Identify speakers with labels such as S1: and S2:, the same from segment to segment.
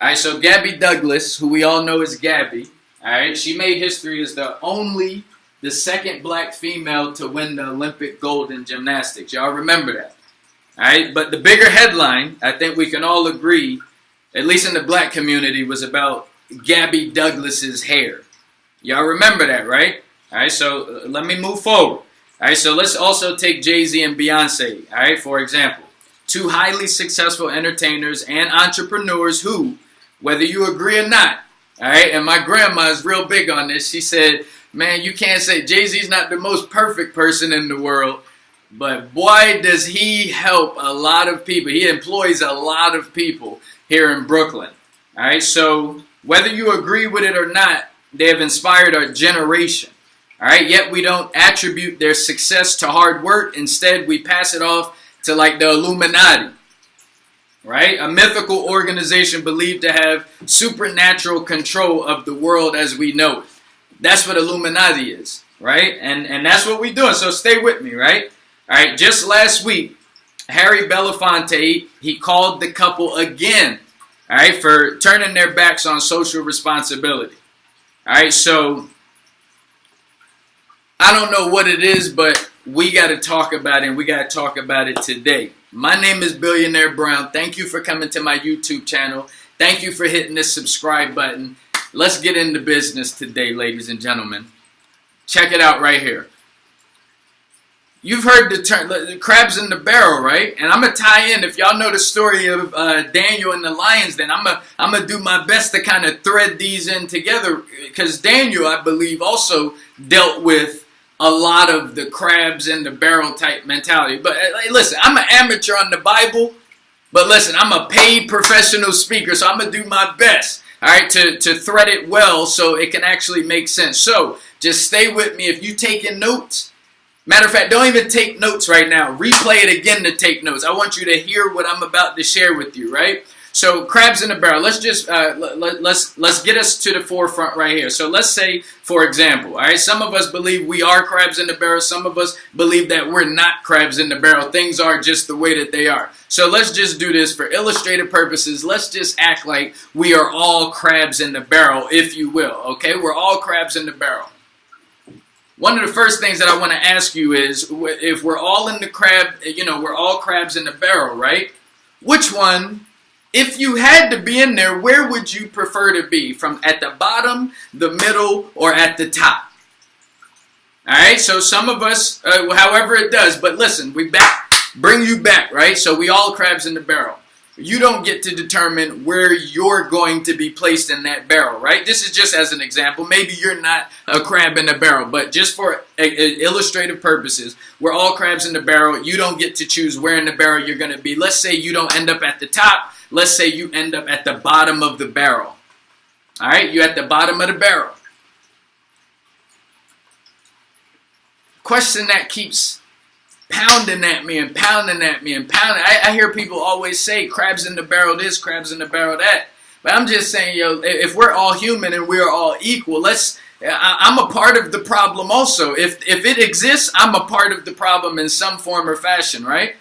S1: All right, so Gabby Douglas, who we all know as Gabby, all right, she made history as the second black female to win the Olympic gold in gymnastics. Y'all remember that. All right, but the bigger headline, I think we can all agree, at least in the black community, was about Gabby Douglas's hair. Y'all remember that, right? All right, so let me move forward. All right, so let's also take Jay-Z and Beyonce, all right, for example. Two highly successful entertainers and entrepreneurs who, whether you agree or not, all right, and my grandma is real big on this. She said, man, you can't say Jay-Z's not the most perfect person in the world, but boy, does he help a lot of people. He employs a lot of people here in Brooklyn. All right, so whether you agree with it or not, they have inspired our generation. All right, yet we don't attribute their success to hard work. Instead, we pass it off to like the Illuminati, right? A mythical organization believed to have supernatural control of the world as we know it. That's what Illuminati is, right? And that's what we're doing. So stay with me, right? All right, just last week, Harry Belafonte, he called the couple again, all right, for turning their backs on social responsibility. All right, so I don't know what it is, but we got to talk about it, and we got to talk about it today. My name is Billionaire Brown. Thank you for coming to my YouTube channel. Thank you for hitting the subscribe button. Let's get into business today, ladies and gentlemen. Check it out right here. You've heard the term crabs in the barrel, right? And I'm going to tie in, if y'all know the story of Daniel and the lions, then I'm going to do my best to kind of thread these in together, because Daniel, I believe, also dealt with a lot of the crabs in the barrel type mentality. But listen, I'm an amateur on the Bible, but listen, I'm a paid professional speaker, so I'm going to do my best, all right, to thread it well so it can actually make sense. So just stay with me. If you taking notes, matter of fact, don't even take notes right now. Replay it again to take notes. I want you to hear what I'm about to share with you, right? So crabs in the barrel. Let's just let's get us to the forefront right here. So let's say, for example, all right, some of us believe we are crabs in the barrel. Some of us believe that we're not crabs in the barrel. Things are just the way that they are. So let's just do this for illustrative purposes. Let's just act like we are all crabs in the barrel, if you will. Okay, we're all crabs in the barrel. One of the first things that I want to ask you is, if we're all in the crab, we're all crabs in the barrel, right? Which one, if you had to be in there, where would you prefer to be? From at the bottom, the middle, or at the top? All right, so some of us, however it does, but listen, bring you back, right? So we all crabs in the barrel. You don't get to determine where you're going to be placed in that barrel, right? This is just as an example. Maybe you're not a crab in the barrel, but just for illustrative purposes, we're all crabs in the barrel. You don't get to choose where in the barrel you're going to be. Let's say you don't end up at the top. Let's say you end up at the bottom of the barrel. All right, you're at the bottom of the barrel. Question that keeps pounding at me and pounding at me and pounding. I hear people always say crabs in the barrel this, crabs in the barrel that. But I'm just saying, if we're all human and we're all equal, I'm a part of the problem also. If it exists, I'm a part of the problem in some form or fashion, right?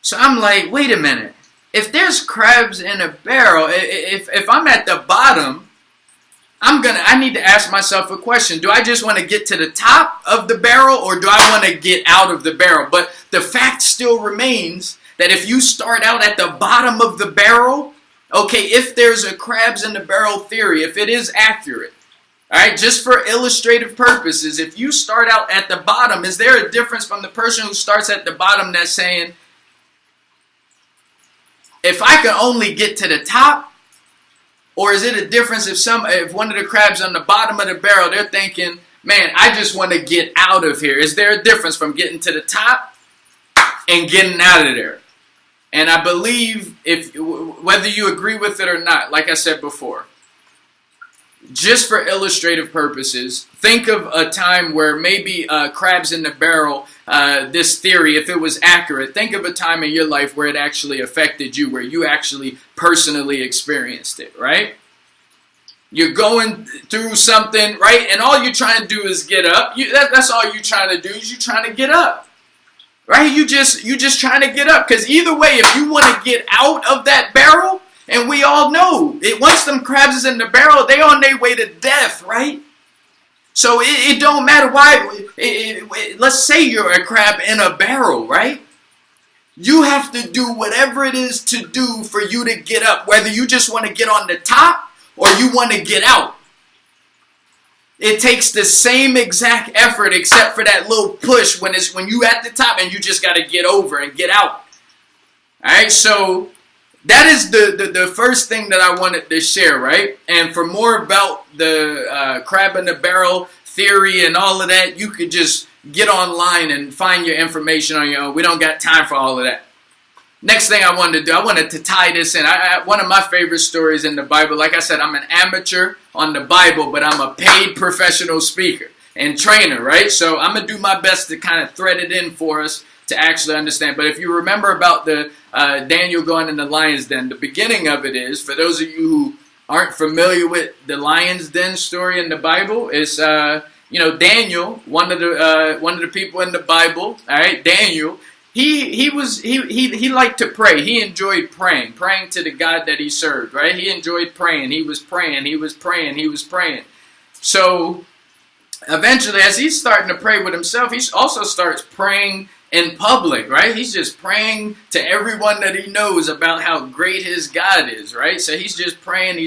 S1: So I'm like, wait a minute. If there's crabs in a barrel, if I'm at the bottom, I need to ask myself a question. Do I just want to get to the top of the barrel, or do I want to get out of the barrel? But the fact still remains that if you start out at the bottom of the barrel, okay, if there's a crabs in the barrel theory, if it is accurate, all right, just for illustrative purposes, if you start out at the bottom, is there a difference from the person who starts at the bottom that's saying, if I can only get to the top? Or is it a difference if one of the crabs on the bottom of the barrel, they're thinking, man, I just want to get out of here? Is there a difference from getting to the top and getting out of there? And I believe, whether you agree with it or not, like I said before, just for illustrative purposes, think of a time where maybe crabs in the barrel, this theory, if it was accurate, think of a time in your life where it actually affected you, where you actually personally experienced it, right? You're going through something, right? And all you're trying to do is get up. That's all you're trying to do, is you're trying to get up, right? You just trying to get up, because either way, if you want to get out of that barrel, And we all know it. Once them crabs is in the barrel, they on their way to death, right? So it don't matter why. Let's say you're a crab in a barrel, right? You have to do whatever it is to do for you to get up, whether you just want to get on the top or you want to get out. It takes the same exact effort except for that little push when you at the top and you just got to get over and get out. All right, so that is the first thing that I wanted to share, right? And for more about the crab in the barrel theory and all of that, you could just get online and find your information on your own. We don't got time for all of that. Next thing I wanted to do, I wanted to tie this in. One of my favorite stories in the Bible, like I said, I'm an amateur on the Bible, but I'm a paid professional speaker and trainer, right? So I'm going to do my best to kind of thread it in for us to actually understand. But if you remember about the Daniel going in the lion's den, the beginning of it is, for those of you who aren't familiar with the lion's den story in the Bible, is Daniel, one of the people in the Bible, all right, Daniel. He liked to pray. He enjoyed praying to the God that he served, right? He enjoyed praying. He was praying. So eventually, as he's starting to pray with himself, he also starts praying in public, right? He's just praying to everyone that he knows about how great his God is, right? So he's just praying.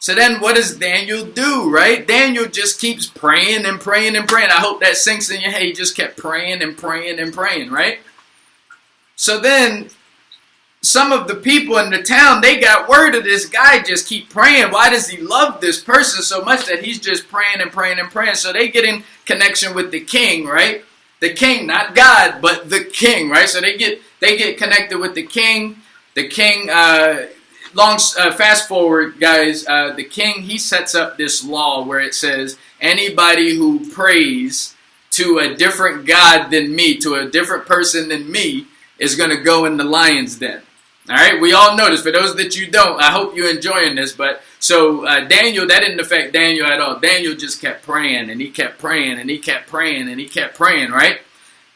S1: So then what does Daniel do, right? Daniel just keeps praying and praying and praying. I hope that sinks in your head. He just kept praying and praying and praying, right? So then some of the people in the town, they got word of this guy just keep praying. Why does he love this person so much that he's just praying and praying and praying? So they get in connection with the king, right? The king, not God, but the king, right? So they get connected with the king. The king, fast forward, guys, the king, he sets up this law where it says anybody who prays to a different God than me, to a different person than me, is going to go in the lion's den. All right, we all know this. For those that you don't, I hope you're enjoying this. But so Daniel, that didn't affect Daniel at all. Daniel just kept praying and he kept praying and he kept praying and he kept praying, right?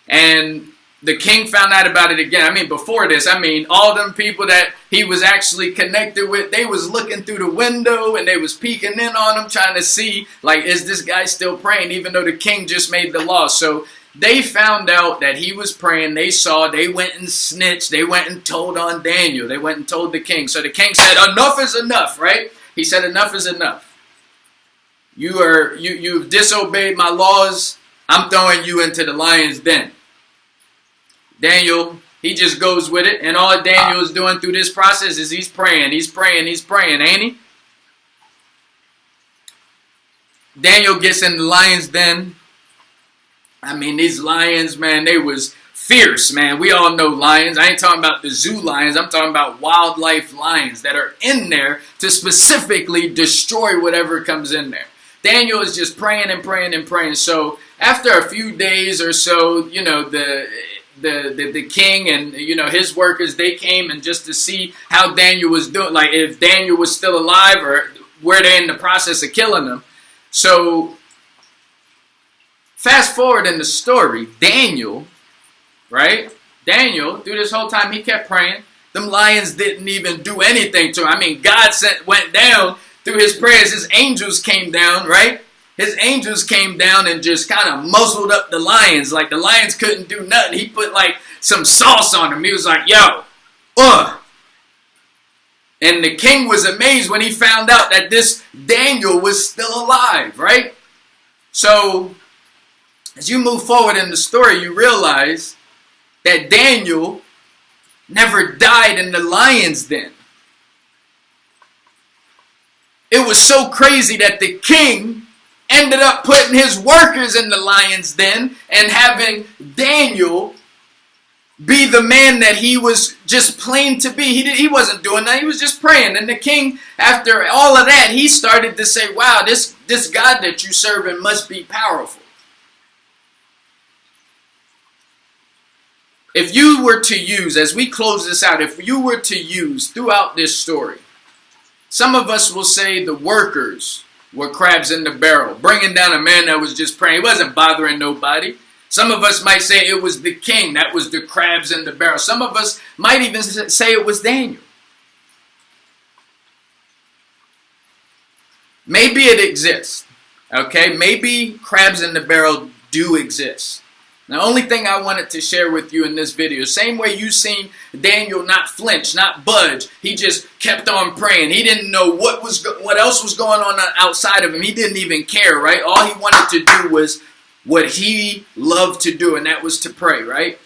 S1: And the king found out about it again. I mean, before this, all them people that he was actually connected with, they was looking through the window and they was peeking in on him, trying to see, like, is this guy still praying, even though the king just made the law. So they found out that he was praying. They saw, they went and snitched. They went and told on Daniel. They went and told the king. So the king said, enough is enough, right? He said, enough is enough. You've disobeyed my laws. I'm throwing you into the lion's den. Daniel, he just goes with it. And all Daniel is doing through this process is he's praying, ain't he? Daniel gets in the lion's den. These lions, man, they was fierce, man. We all know lions. I ain't talking about the zoo lions. I'm talking about wildlife lions that are in there to specifically destroy whatever comes in there. Daniel is just praying and praying and praying. So after a few days or so, the king and his workers, they came and just to see how Daniel was doing, like if Daniel was still alive or were they in the process of killing him. So fast forward in the story, Daniel, right? Daniel, through this whole time, he kept praying. Them lions didn't even do anything to him. God went down through his prayers. His angels came down, right? His angels came down and just kind of muzzled up the lions. Like the lions couldn't do nothing. He put like some sauce on them. He was like, yo, And the king was amazed when he found out that this Daniel was still alive, right? So as you move forward in the story, you realize that Daniel never died in the lion's den. It was so crazy that the king ended up putting his workers in the lion's den and having Daniel be the man that he was just plain to be. He wasn't doing that. He was just praying. And the king, after all of that, he started to say, wow, this God that you serving must be powerful. If you were to use, as we close this out, if you were to use throughout this story, some of us will say the workers were crabs in the barrel, bringing down a man that was just praying. He wasn't bothering nobody. Some of us might say it was the king. That was the crabs in the barrel. Some of us might even say it was Daniel. Maybe it exists. Okay, maybe crabs in the barrel do exist. The only thing I wanted to share with you in this video, same way you seen Daniel not flinch, not budge. He just kept on praying. He didn't know what else was going on outside of him. He didn't even care, right? All he wanted to do was what he loved to do, and that was to pray, right?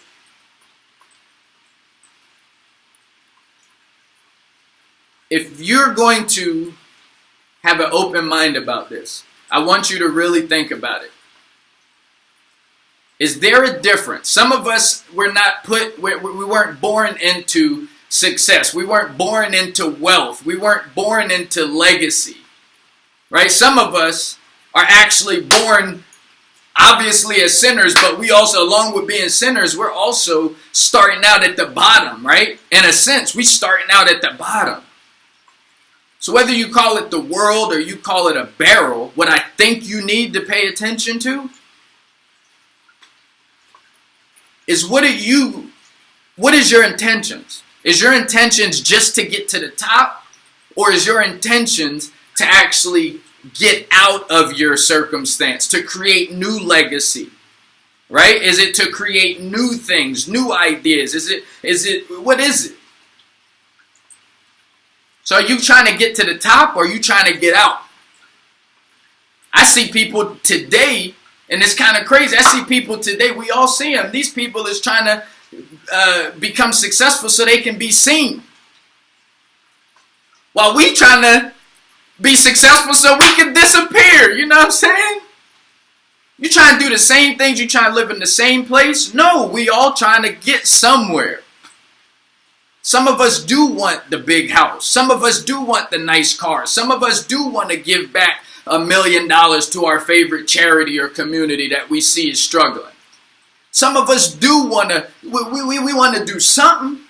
S1: If you're going to have an open mind about this, I want you to really think about it. Is there a difference? Some of us we weren't born into success. We weren't born into wealth. We weren't born into legacy, right? Some of us are actually born obviously as sinners, but we also, along with being sinners, we're also starting out at the bottom, right? In a sense, we're starting out at the bottom. So whether you call it the world or you call it a barrel, what I think you need to pay attention to is what is your intentions? Is your intentions just to get to the top, or is your intentions to actually get out of your circumstance, to create new legacy? Right? Is it to create new things, new ideas? What is it? So are you trying to get to the top, or are you trying to get out? I see people today, and it's kind of crazy. I see people today, we all see them. These people is trying to become successful so they can be seen. While we trying to be successful so we can disappear. You know what I'm saying? You trying to do the same things, you trying to live in the same place? No, we all trying to get somewhere. Some of us do want the big house. Some of us do want the nice car. Some of us do want to give back $1 million to our favorite charity or community that we see is struggling. Some of us do want to, we want to do something.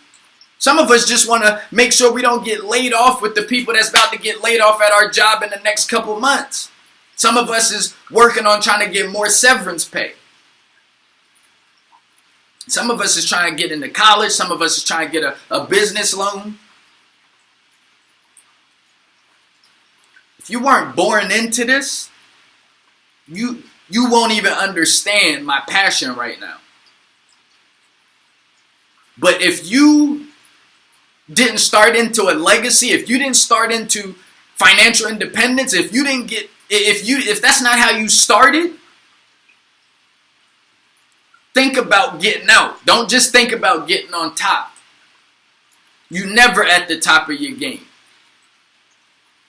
S1: Some of us just want to make sure we don't get laid off with the people that's about to get laid off at our job in the next couple months. Some of us is working on trying to get more severance pay. Some of us is trying to get into college. Some of us is trying to get a business loan. If you weren't born into this, you won't even understand my passion right now. But if you didn't start into a legacy, if you didn't start into financial independence, if that's not how you started, think about getting out. Don't just think about getting on top. You're never at the top of your game.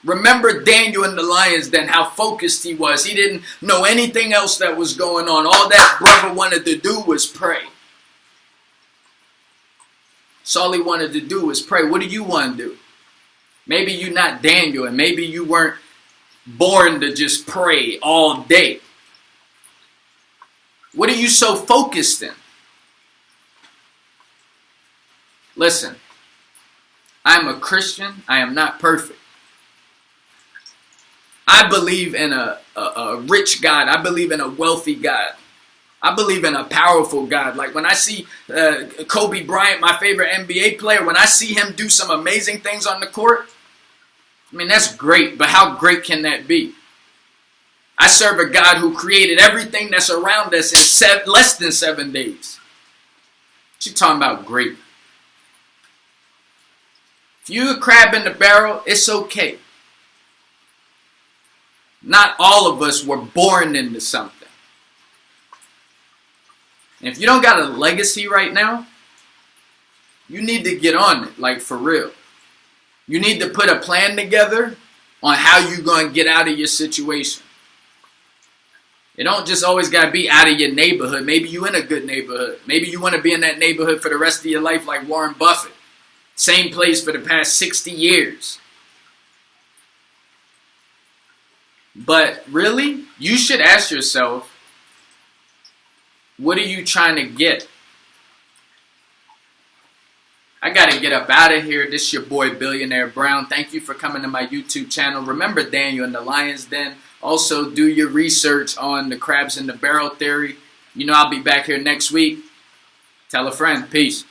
S1: Remember Daniel in the lion's den, how focused he was. He didn't know anything else that was going on. All that brother wanted to do was pray. That's all he wanted to do was pray. What do you want to do? Maybe you're not Daniel, and maybe you weren't born to just pray all day. What are you so focused in? Listen, I'm a Christian. I am not perfect. I believe in a rich God. I believe in a wealthy God. I believe in a powerful God. Like when I see Kobe Bryant, my favorite NBA player, when I see him do some amazing things on the court, I mean, that's great. But how great can that be? I serve a God who created everything that's around us in less than 7 days. What you talking about great? If you're a crab in the barrel, it's okay. Not all of us were born into something. And if you don't got a legacy right now, you need to get on it, like for real. You need to put a plan together on how you're going to get out of your situation. It don't just always got to be out of your neighborhood. Maybe you in a good neighborhood. Maybe you want to be in that neighborhood for the rest of your life like Warren Buffett. Same place for the past 60 years. But really, you should ask yourself, what are you trying to get? I got to get up out of here. This is your boy, Billionaire Brown. Thank you for coming to my YouTube channel. Remember Daniel in the Lion's Den. Also, do your research on the crabs in the barrel theory. You know I'll be back here next week. Tell a friend. Peace.